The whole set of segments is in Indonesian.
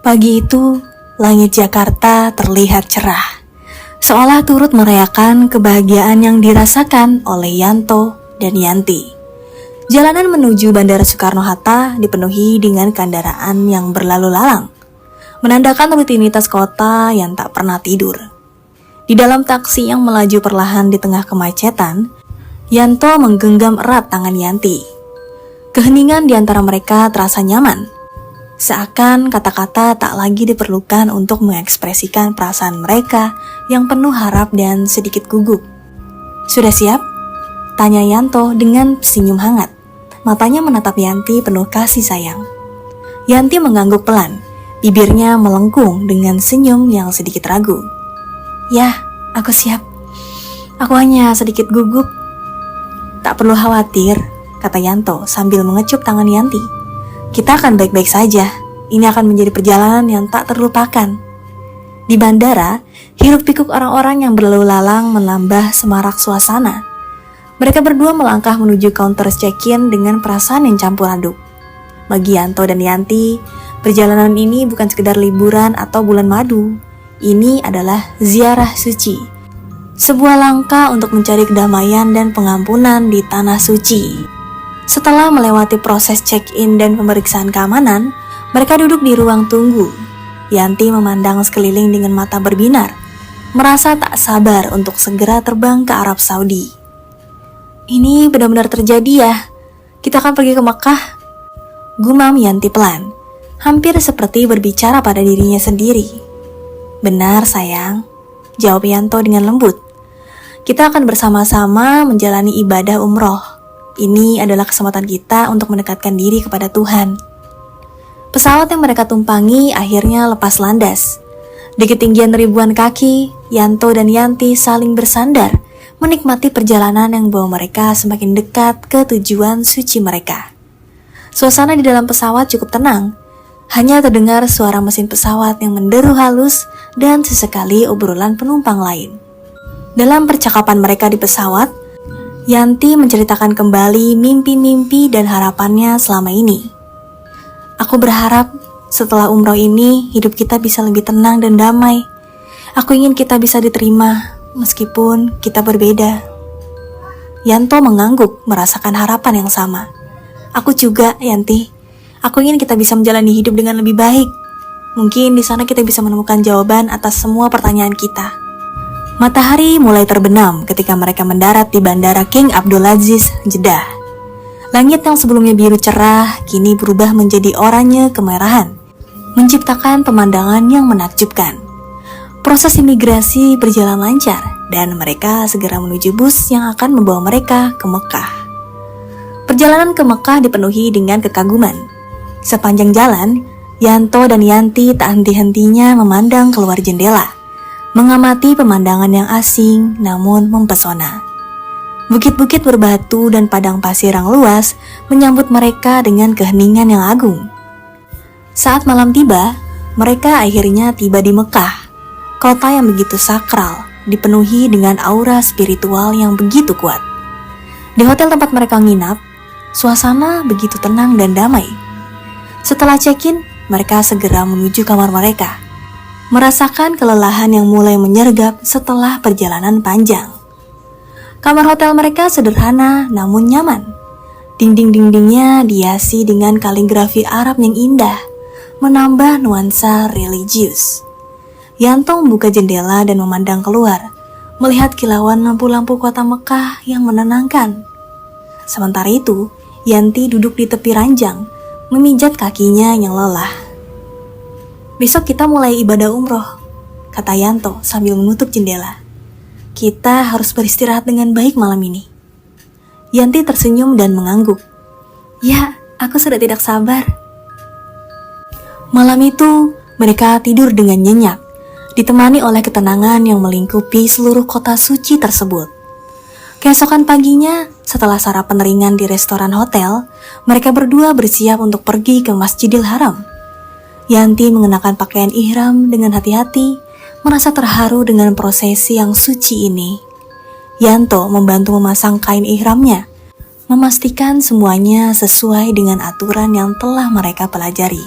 Pagi itu, langit Jakarta terlihat cerah, seolah turut merayakan kebahagiaan yang dirasakan oleh Yanto dan Yanti. Jalanan menuju Bandara Soekarno-Hatta dipenuhi dengan kendaraan yang berlalu lalang, menandakan rutinitas kota yang tak pernah tidur. Di dalam taksi yang melaju perlahan di tengah kemacetan, Yanto menggenggam erat tangan Yanti. Keheningan di antara mereka terasa nyaman, seakan kata-kata tak lagi diperlukan untuk mengekspresikan perasaan mereka yang penuh harap dan sedikit gugup. "Sudah siap?" tanya Yanto dengan senyum hangat. Matanya menatap Yanti penuh kasih sayang. Yanti mengangguk pelan, bibirnya melengkung dengan senyum yang sedikit ragu. "Ya, aku siap. Aku hanya sedikit gugup." "Tak perlu khawatir," kata Yanto sambil mengecup tangan Yanti. "Kita akan baik-baik saja. Ini akan menjadi perjalanan yang tak terlupakan." Di bandara, hiruk-pikuk orang-orang yang berlalu lalang menambah semarak suasana. Mereka berdua melangkah menuju counter check-in dengan perasaan yang campur aduk. Bagi Yanto dan Yanti, perjalanan ini bukan sekedar liburan atau bulan madu. Ini adalah ziarah suci, sebuah langkah untuk mencari kedamaian dan pengampunan di tanah suci. Setelah melewati proses check-in dan pemeriksaan keamanan, mereka duduk di ruang tunggu. Yanti memandang sekeliling dengan mata berbinar, merasa tak sabar untuk segera terbang ke Arab Saudi. "Ini benar-benar terjadi ya? Kita akan pergi ke Mekah?" gumam Yanti pelan, hampir seperti berbicara pada dirinya sendiri. "Benar sayang," jawab Yanto dengan lembut. "Kita akan bersama-sama menjalani ibadah umroh. Ini adalah kesempatan kita untuk mendekatkan diri kepada Tuhan." Pesawat yang mereka tumpangi akhirnya lepas landas. Di ketinggian ribuan kaki, Yanto dan Yanti saling bersandar, menikmati perjalanan yang membawa mereka semakin dekat ke tujuan suci mereka. Suasana di dalam pesawat cukup tenang. Hanya terdengar suara mesin pesawat yang menderu halus dan sesekali obrolan penumpang lain. Dalam percakapan mereka di pesawat, Yanti menceritakan kembali mimpi-mimpi dan harapannya selama ini. "Aku berharap setelah umroh ini hidup kita bisa lebih tenang dan damai. Aku ingin kita bisa diterima meskipun kita berbeda." Yanto mengangguk merasakan harapan yang sama. "Aku juga, Yanti. Aku ingin kita bisa menjalani hidup dengan lebih baik. Mungkin di sana kita bisa menemukan jawaban atas semua pertanyaan kita." Matahari mulai terbenam ketika mereka mendarat di Bandara King Abdulaziz, Jeddah. Langit yang sebelumnya biru cerah kini berubah menjadi oranye kemerahan, menciptakan pemandangan yang menakjubkan. Proses imigrasi berjalan lancar dan mereka segera menuju bus yang akan membawa mereka ke Mekah. Perjalanan ke Mekah dipenuhi dengan kekaguman. Sepanjang jalan, Yanto dan Yanti tak henti-hentinya memandang keluar jendela, mengamati pemandangan yang asing namun mempesona. Bukit-bukit berbatu dan padang pasir yang luas menyambut mereka dengan keheningan yang agung. Saat malam tiba, mereka akhirnya tiba di Mekah, kota yang begitu sakral, dipenuhi dengan aura spiritual yang begitu kuat. Di hotel tempat mereka menginap, suasana begitu tenang dan damai. Setelah check-in, mereka segera menuju kamar mereka, merasakan kelelahan yang mulai menyergap setelah perjalanan panjang. Kamar hotel mereka sederhana namun nyaman. Dinding-dindingnya dihiasi dengan kaligrafi Arab yang indah, menambah nuansa religius. Yanto membuka jendela dan memandang keluar, melihat kilauan lampu-lampu kota Mekah yang menenangkan. Sementara itu, Yanti duduk di tepi ranjang, memijat kakinya yang lelah. "Besok kita mulai ibadah umroh," kata Yanto sambil menutup jendela. "Kita harus beristirahat dengan baik malam ini." Yanti tersenyum dan mengangguk. "Ya, aku sudah tidak sabar." Malam itu, mereka tidur dengan nyenyak, ditemani oleh ketenangan yang melingkupi seluruh kota suci tersebut. Keesokan paginya, setelah sarapan ringan di restoran hotel, mereka berdua bersiap untuk pergi ke Masjidil Haram. Yanti mengenakan pakaian ihram dengan hati-hati, merasa terharu dengan prosesi yang suci ini. Yanto membantu memasang kain ihramnya, memastikan semuanya sesuai dengan aturan yang telah mereka pelajari.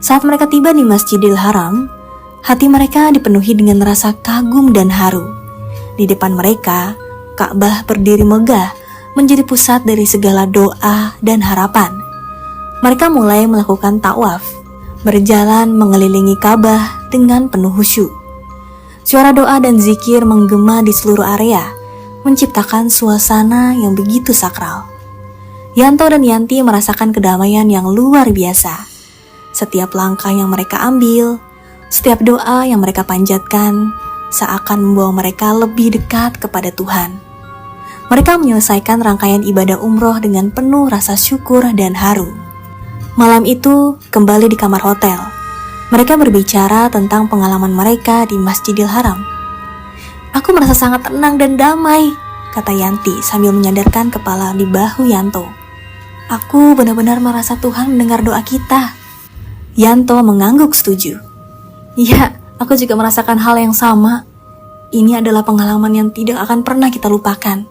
Saat mereka tiba di Masjidil Haram, hati mereka dipenuhi dengan rasa kagum dan haru. Di depan mereka, Ka'bah berdiri megah, menjadi pusat dari segala doa dan harapan. Mereka mulai melakukan tawaf, berjalan mengelilingi Ka'bah dengan penuh khusyuk. Suara doa dan zikir menggema di seluruh area, menciptakan suasana yang begitu sakral. Yanto dan Yanti merasakan kedamaian yang luar biasa. Setiap langkah yang mereka ambil, setiap doa yang mereka panjatkan, seakan membawa mereka lebih dekat kepada Tuhan. Mereka menyelesaikan rangkaian ibadah umroh dengan penuh rasa syukur dan haru. Malam itu, kembali di kamar hotel, mereka berbicara tentang pengalaman mereka di Masjidil Haram. "Aku merasa sangat tenang dan damai," kata Yanti sambil menyandarkan kepala di bahu Yanto. "Aku benar-benar merasa Tuhan mendengar doa kita." Yanto mengangguk setuju. "Ya, aku juga merasakan hal yang sama. Ini adalah pengalaman yang tidak akan pernah kita lupakan."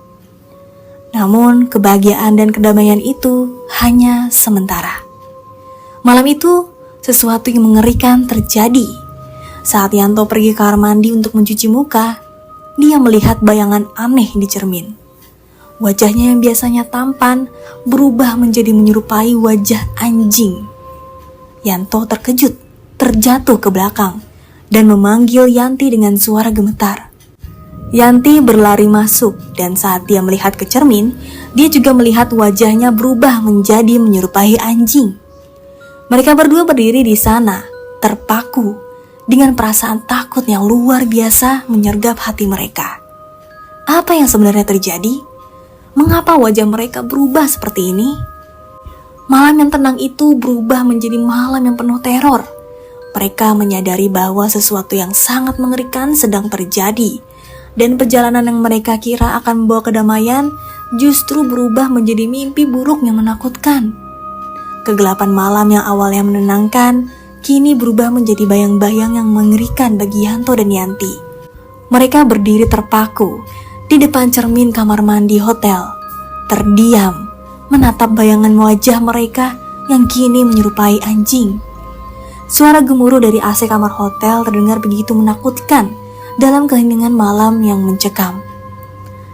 Namun, kebahagiaan dan kedamaian itu hanya sementara. Malam itu, sesuatu yang mengerikan terjadi. Saat Yanto pergi ke kamar mandi untuk mencuci muka, dia melihat bayangan aneh di cermin. Wajahnya yang biasanya tampan berubah menjadi menyerupai wajah anjing. Yanto terkejut, terjatuh ke belakang, dan memanggil Yanti dengan suara gemetar. Yanti berlari masuk, dan saat dia melihat ke cermin, dia juga melihat wajahnya berubah menjadi menyerupai anjing. Mereka berdua berdiri di sana, terpaku, dengan perasaan takut yang luar biasa menyergap hati mereka. Apa yang sebenarnya terjadi? Mengapa wajah mereka berubah seperti ini? Malam yang tenang itu berubah menjadi malam yang penuh teror. Mereka menyadari bahwa sesuatu yang sangat mengerikan sedang terjadi, dan perjalanan yang mereka kira akan membawa kedamaian justru berubah menjadi mimpi buruk yang menakutkan. Kegelapan malam yang awalnya menenangkan, kini berubah menjadi bayang-bayang yang mengerikan bagi Yanto dan Yanti. Mereka berdiri terpaku di depan cermin kamar mandi hotel, terdiam, menatap bayangan wajah mereka yang kini menyerupai anjing. Suara gemuruh dari AC kamar hotel terdengar begitu menakutkan dalam keheningan malam yang mencekam.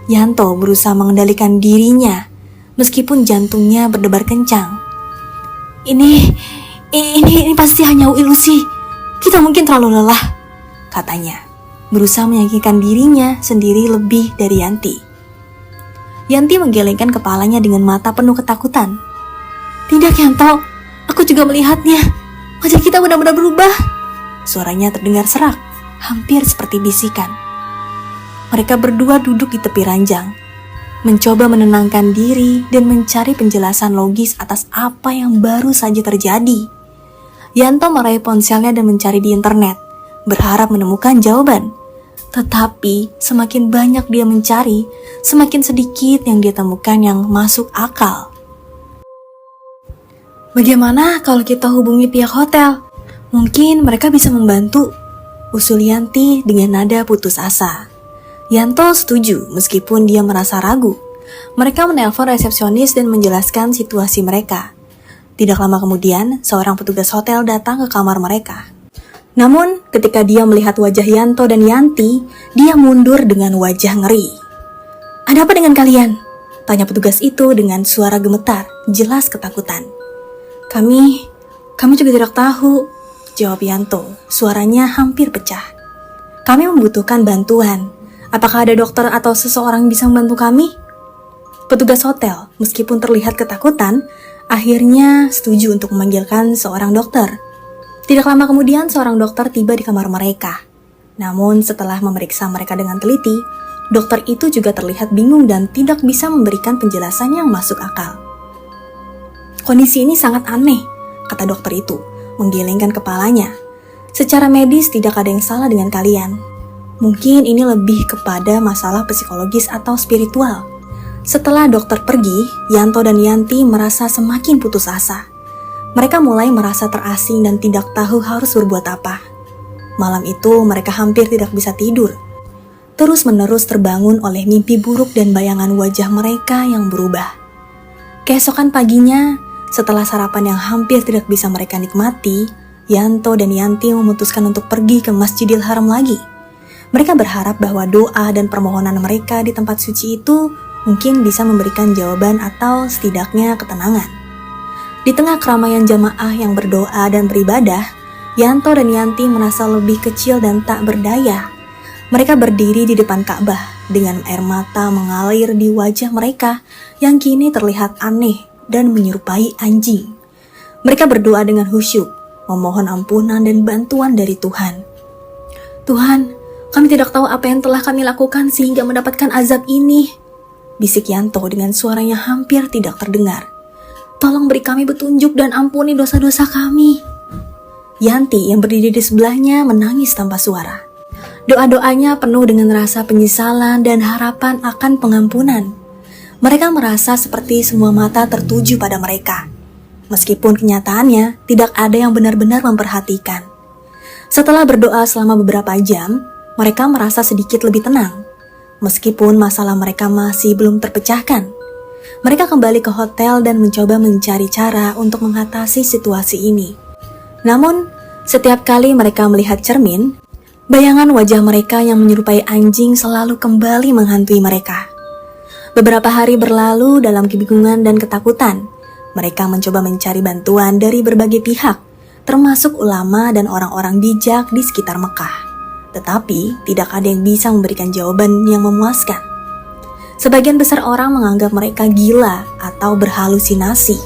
Yanto berusaha mengendalikan dirinya, meskipun jantungnya berdebar kencang. Ini pasti hanya ilusi. Kita mungkin terlalu lelah, katanya, berusaha meyakinkan dirinya sendiri lebih dari Yanti. Yanti menggelengkan kepalanya dengan mata penuh ketakutan. "Tidak, Yanto, aku juga melihatnya. Wajah kita benar-benar berubah." Suaranya terdengar serak, hampir seperti bisikan. Mereka berdua duduk di tepi ranjang, mencoba menenangkan diri dan mencari penjelasan logis atas apa yang baru saja terjadi. Yanto meraih ponselnya dan mencari di internet, berharap menemukan jawaban. Tetapi semakin banyak dia mencari, semakin sedikit yang dia temukan yang masuk akal. "Bagaimana kalau kita hubungi pihak hotel? Mungkin mereka bisa membantu," usul Yanti dengan nada putus asa. Yanto setuju meskipun dia merasa ragu. Mereka menelpon resepsionis dan menjelaskan situasi mereka. Tidak lama kemudian, seorang petugas hotel datang ke kamar mereka. Namun, ketika dia melihat wajah Yanto dan Yanti, dia mundur dengan wajah ngeri. "Ada apa dengan kalian?" tanya petugas itu dengan suara gemetar, jelas ketakutan. Kami juga tidak tahu," jawab Yanto, suaranya hampir pecah. "Kami membutuhkan bantuan. Apakah ada dokter atau seseorang yang bisa membantu kami?" Petugas hotel, meskipun terlihat ketakutan, akhirnya setuju untuk memanggilkan seorang dokter. Tidak lama kemudian seorang dokter tiba di kamar mereka. Namun setelah memeriksa mereka dengan teliti, dokter itu juga terlihat bingung dan tidak bisa memberikan penjelasan yang masuk akal. "Kondisi ini sangat aneh," kata dokter itu, menggelengkan kepalanya. "Secara medis tidak ada yang salah dengan kalian. Mungkin ini lebih kepada masalah psikologis atau spiritual." Setelah dokter pergi, Yanto dan Yanti merasa semakin putus asa. Mereka mulai merasa terasing dan tidak tahu harus berbuat apa. Malam itu mereka hampir tidak bisa tidur. Terus-menerus terbangun oleh mimpi buruk dan bayangan wajah mereka yang berubah. Keesokan paginya, setelah sarapan yang hampir tidak bisa mereka nikmati, Yanto dan Yanti memutuskan untuk pergi ke Masjidil Haram lagi. Mereka berharap bahwa doa dan permohonan mereka di tempat suci itu mungkin bisa memberikan jawaban atau setidaknya ketenangan. Di tengah keramaian jamaah yang berdoa dan beribadah, Yanto dan Yanti merasa lebih kecil dan tak berdaya. Mereka berdiri di depan Ka'bah dengan air mata mengalir di wajah mereka yang kini terlihat aneh dan menyerupai anjing. Mereka berdoa dengan khusyuk, memohon ampunan dan bantuan dari Tuhan. Tuhan, kami tidak tahu apa yang telah kami lakukan sehingga mendapatkan azab ini, bisik Yanto dengan suaranya hampir tidak terdengar. Tolong beri kami petunjuk dan ampuni dosa-dosa kami. Yanti yang berdiri di sebelahnya menangis tanpa suara. Doa-doanya penuh dengan rasa penyesalan dan harapan akan pengampunan. Mereka merasa seperti semua mata tertuju pada mereka. Meskipun kenyataannya tidak ada yang benar-benar memperhatikan. Setelah berdoa selama beberapa jam, mereka merasa sedikit lebih tenang. Meskipun masalah mereka masih belum terpecahkan. Mereka kembali ke hotel dan mencoba mencari cara untuk mengatasi situasi ini. Namun, setiap kali mereka melihat cermin, bayangan wajah mereka yang menyerupai anjing selalu kembali menghantui mereka. Beberapa hari berlalu dalam kebingungan dan ketakutan. Mereka mencoba mencari bantuan dari berbagai pihak, termasuk ulama dan orang-orang bijak di sekitar Mekah. Tetapi, tidak ada yang bisa memberikan jawaban yang memuaskan. Sebagian besar orang menganggap mereka gila atau berhalusinasi.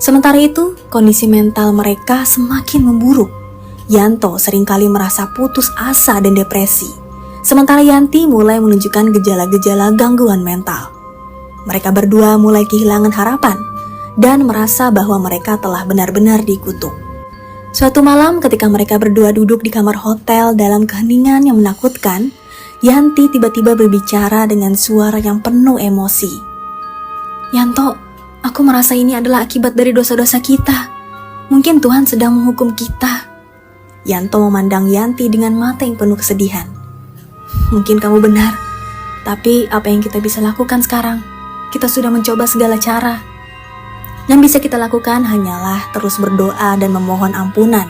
Sementara itu, kondisi mental mereka semakin memburuk. Yanto seringkali merasa putus asa dan depresi. Sementara Yanti mulai menunjukkan gejala-gejala gangguan mental. Mereka berdua mulai kehilangan harapan dan merasa bahwa mereka telah benar-benar dikutuk. Suatu malam ketika mereka berdua duduk di kamar hotel dalam keheningan yang menakutkan, Yanti tiba-tiba berbicara dengan suara yang penuh emosi. Yanto, aku merasa ini adalah akibat dari dosa-dosa kita. Mungkin Tuhan sedang menghukum kita. Yanto memandang Yanti dengan mata yang penuh kesedihan. Mungkin kamu benar, tapi apa yang kita bisa lakukan sekarang? Kita sudah mencoba segala cara. Yang bisa kita lakukan hanyalah terus berdoa dan memohon ampunan,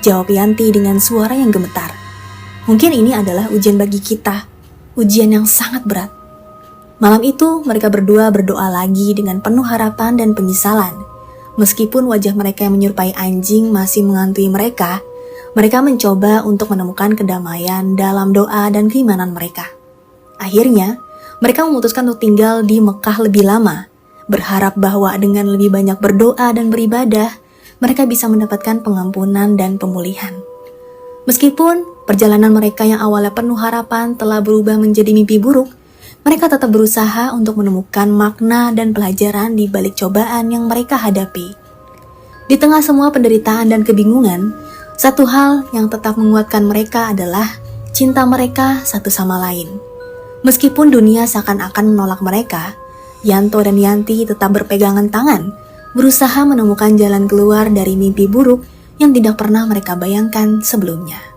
jawab Yanti dengan suara yang gemetar. Mungkin ini adalah ujian bagi kita, ujian yang sangat berat. Malam itu mereka berdua berdoa lagi dengan penuh harapan dan penyesalan. Meskipun wajah mereka yang menyerupai anjing masih menghantui mereka, mereka mencoba untuk menemukan kedamaian dalam doa dan keimanan mereka. Akhirnya, mereka memutuskan untuk tinggal di Mekah lebih lama, berharap bahwa dengan lebih banyak berdoa dan beribadah, mereka bisa mendapatkan pengampunan dan pemulihan. Meskipun perjalanan mereka yang awalnya penuh harapan telah berubah menjadi mimpi buruk, mereka tetap berusaha untuk menemukan makna dan pelajaran di balik cobaan yang mereka hadapi. Di tengah semua penderitaan dan kebingungan, satu hal yang tetap menguatkan mereka adalah cinta mereka satu sama lain. Meskipun dunia seakan-akan menolak mereka, Yanto dan Yanti tetap berpegangan tangan, berusaha menemukan jalan keluar dari mimpi buruk yang tidak pernah mereka bayangkan sebelumnya.